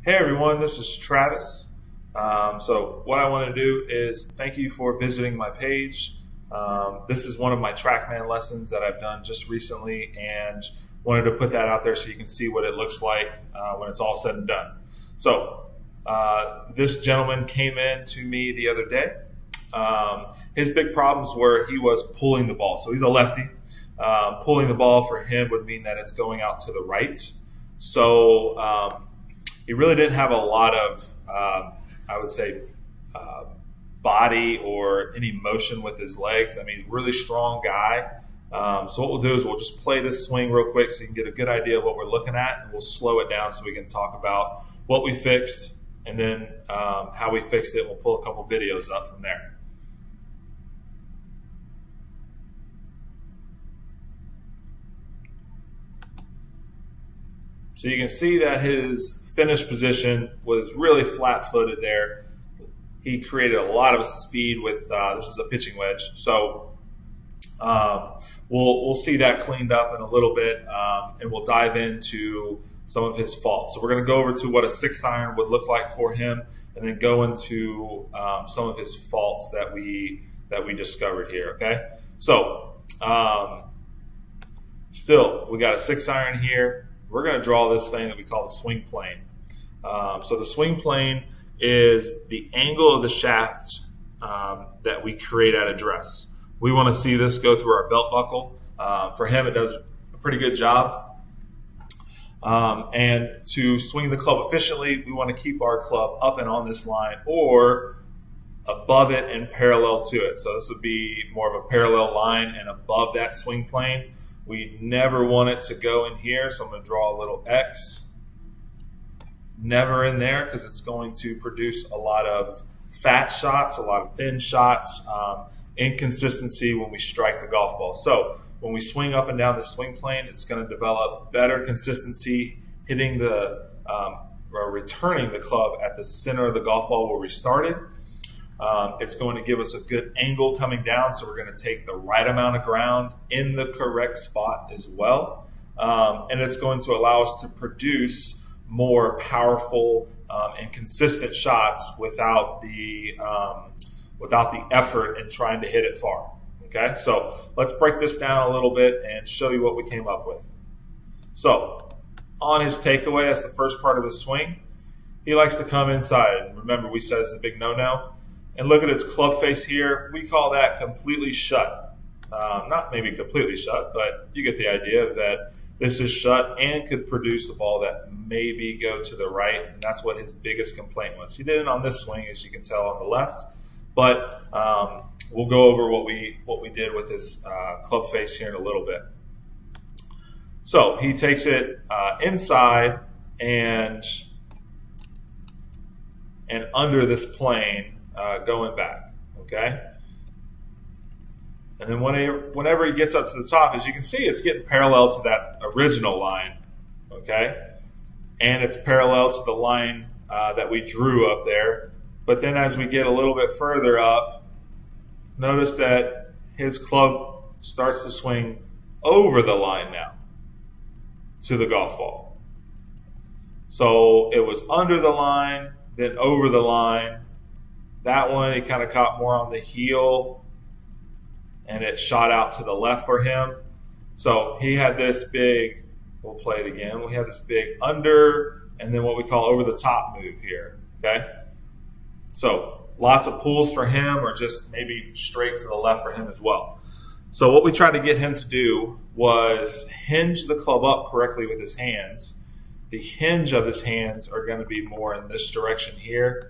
Hey everyone, this is Travis. So what I want to do is thank you for visiting my page. This is one of my TrackMan lessons that I've done just recently and wanted to put that out there so you can see what it looks like when it's all said and done. So this gentleman came in to me the other day. His big problems were he was pulling the ball. So he's a lefty. Pulling the ball for him would mean that it's going out to the right. So he really didn't have a lot of, I would say, body or any motion with his legs. I mean, really strong guy. So what we'll do is we'll just play this swing real quick so you can get a good idea of what we're looking at, and we'll slow it down so we can talk about what we fixed and then how we fixed it. We'll pull a couple videos up from there. So you can see that his finish position was really flat-footed there. He created a lot of speed with, this is a pitching wedge. So we'll see that cleaned up in a little bit, and we'll dive into some of his faults. So we're going to go over to what a 6-iron would look like for him, and then go into some of his faults that we discovered here. Okay, so still we got a 6-iron here. We're going to draw this thing that we call the swing plane. So the swing plane is the angle of the shaft that we create at address. We want to see this go through our belt buckle. For him, it does a pretty good job. And to swing the club efficiently, we want to keep our club up and on this line or above it and parallel to it. So this would be more of a parallel line and above that swing plane. We never want it to go in here, so I'm going to draw a little X. Never in there because it's going to produce a lot of fat shots, a lot of thin shots, inconsistency when we strike the golf ball. So when we swing up and down the swing plane, it's going to develop better consistency, hitting the or returning the club at the center of the golf ball where we started. It's going to give us a good angle coming down, so we're going to take the right amount of ground in the correct spot as well. And it's going to allow us to produce more powerful and consistent shots without the effort in trying to hit it far. Okay, so let's break this down a little bit and show you what we came up with. So on his takeaway, that's the first part of his swing. He likes to come inside. Remember, we said it's a big no-no. And look at his club face here. We call that completely shut. Not maybe completely shut, but you get the idea that this is shut and could produce a ball that maybe go to the right. And that's what his biggest complaint was. He did it on this swing, as you can tell on the left. But we'll go over what we did with his club face here in a little bit. So he takes it inside and under this plane. Going back, okay? And then whenever he gets up to the top, as you can see, it's getting parallel to that original line, okay? And it's parallel to the line that we drew up there. But then as we get a little bit further up, notice that his club starts to swing over the line now to the golf ball. So it was under the line, then over the line. That one, he kind of caught more on the heel, and it shot out to the left for him. So he had this big, we'll play it again, we had this big under, and then what we call over the top move here, okay? So lots of pulls for him, or just maybe straight to the left for him as well. So what we tried to get him to do was hinge the club up correctly with his hands. The hinge of his hands are going to be more in this direction here,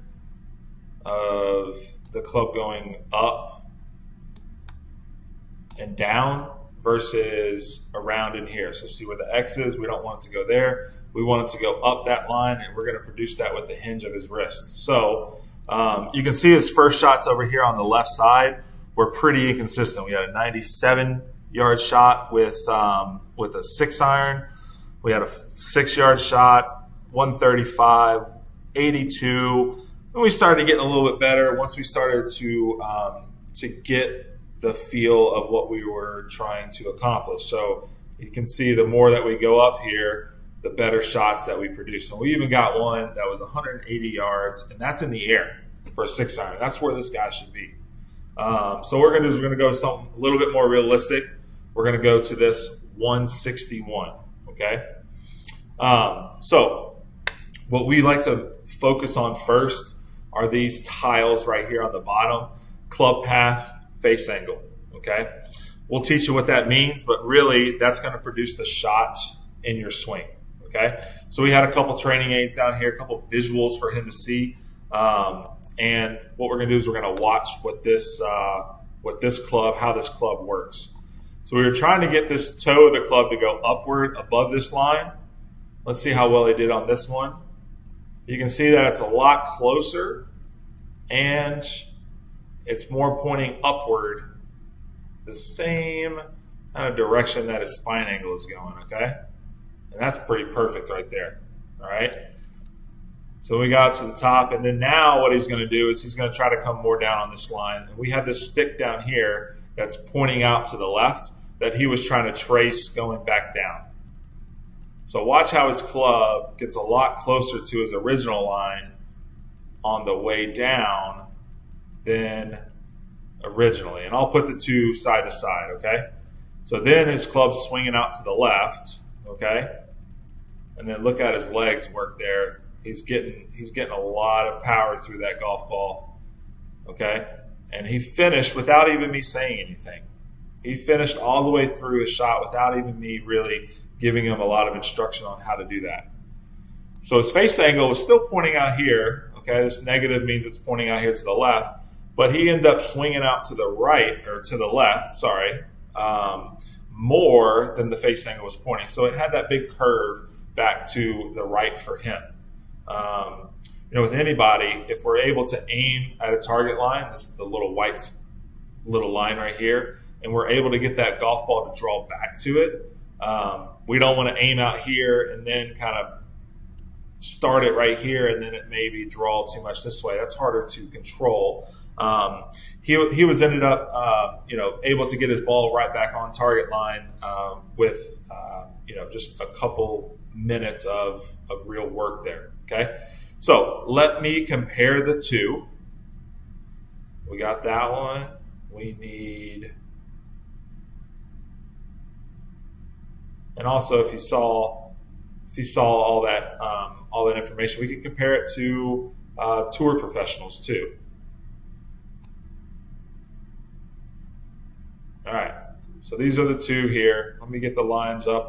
of the club going up and down versus around in here. So see where the X is? We don't want it to go there. We want it to go up that line, and we're going to produce that with the hinge of his wrist. So you can see his first shots over here on the left side were pretty inconsistent. We had a 97-yard shot with a 6-iron. We had a 6-yard shot, 135, 82. And we started getting a little bit better once we started to get the feel of what we were trying to accomplish. So you can see the more that we go up here, the better shots that we produced. And we even got one that was 180 yards, and that's in the air for a 6-iron. That's where this guy should be. So what we're going to do is we're going to go something a little bit more realistic. We're going to go to this 161, okay? So what we like to focus on first are these tiles right here on the bottom: club path, face angle, okay? We'll teach you what that means, but really that's going to produce the shot in your swing, okay? So we had a couple training aids down here, a couple visuals for him to see. And what we're going to do is we're going to watch what this club, how this club works. So we were trying to get this toe of the club to go upward above this line. Let's see how well he did on this one. You can see that it's a lot closer and it's more pointing upward, the same kind of direction that his spine angle is going, okay? And that's pretty perfect right there, all right? So we got up to the top, and then now what he's going to do is he's going to try to come more down on this line. And we have this stick down here that's pointing out to the left that he was trying to trace going back down. So watch how his club gets a lot closer to his original line on the way down than originally. And I'll put the two side to side, okay? So then his club's swinging out to the left, okay? And then look at his legs work there. He's getting a lot of power through that golf ball, okay? And he finished without even me saying anything. He finished all the way through his shot without even me really giving him a lot of instruction on how to do that. So his face angle was still pointing out here, okay? This negative means it's pointing out here to the left, but he ended up swinging out to the right, or to the left, sorry, more than the face angle was pointing. So it had that big curve back to the right for him. You know, with anybody, if we're able to aim at a target line, this is the little white little line right here, and we're able to get that golf ball to draw back to it, we don't want to aim out here and then kind of start it right here and then it maybe draw too much this way. That's harder to control. He was ended up, you know, able to get his ball right back on target line with, you know, just a couple minutes of real work there. Okay, so let me compare the two. We got that one. We need, and also if you saw all that information, we can compare it to tour professionals too. All right, so these are the two here. Let me get the lines up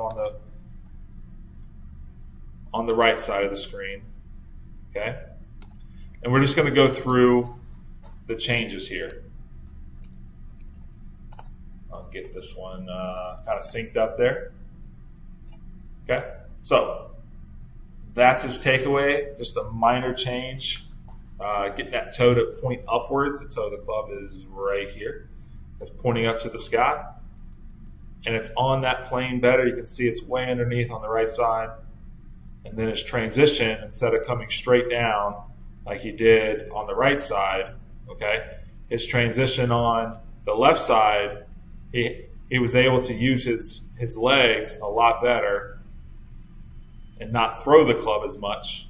on the right side of the screen, okay? And we're just going to go through the changes here. I'll get this one kind of synced up there. Okay, so that's his takeaway, just a minor change. Getting that toe to point upwards. The toe of the club is right here. It's pointing up to the sky. And it's on that plane better. You can see it's way underneath on the right side. And then his transition, instead of coming straight down like he did on the right side, okay, his transition on the left side, he was able to use his legs a lot better and not throw the club as much.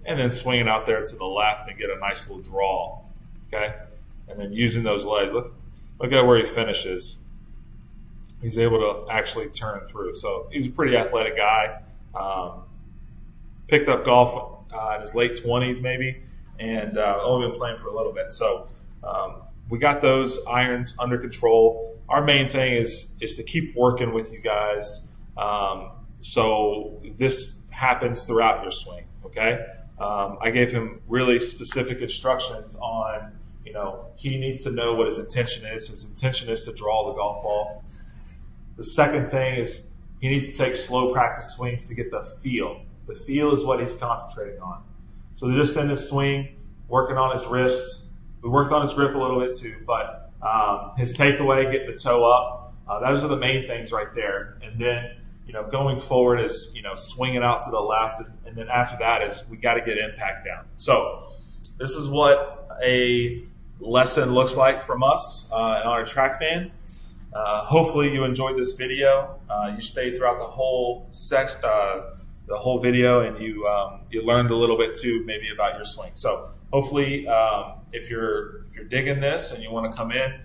And then swinging out there to the left and get a nice little draw, okay? And then using those legs. Look at where he finishes. He's able to actually turn through. So he's a pretty athletic guy. Picked up golf in his late 20s maybe, and only been playing for a little bit. So we got those irons under control. Our main thing is to keep working with you guys, so this happens throughout your swing, okay? I gave him really specific instructions on, you know, he needs to know what his intention is. His intention is to draw the golf ball. The second thing is he needs to take slow practice swings to get the feel. The feel is what he's concentrating on. So just in this swing, working on his wrist. We worked on his grip a little bit too, but his takeaway, getting the toe up, those are the main things right there. And then, you know, going forward is, you know, swinging out to the left. And then after that is we got to get impact down. So this is what a lesson looks like from us on our TrackMan. Hopefully you enjoyed this video. You stayed throughout the whole video, and you learned a little bit too, maybe about your swing. So hopefully, if you're digging this and you want to come in,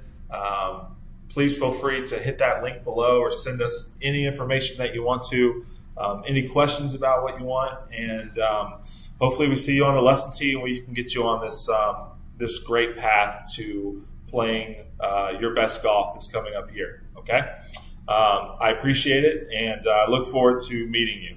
please feel free to hit that link below or send us any information that you want to, any questions about what you want, and hopefully we see you on the lesson tee and we can get you on this great path to playing your best golf that's coming up here. Okay, I appreciate it, and I look forward to meeting you.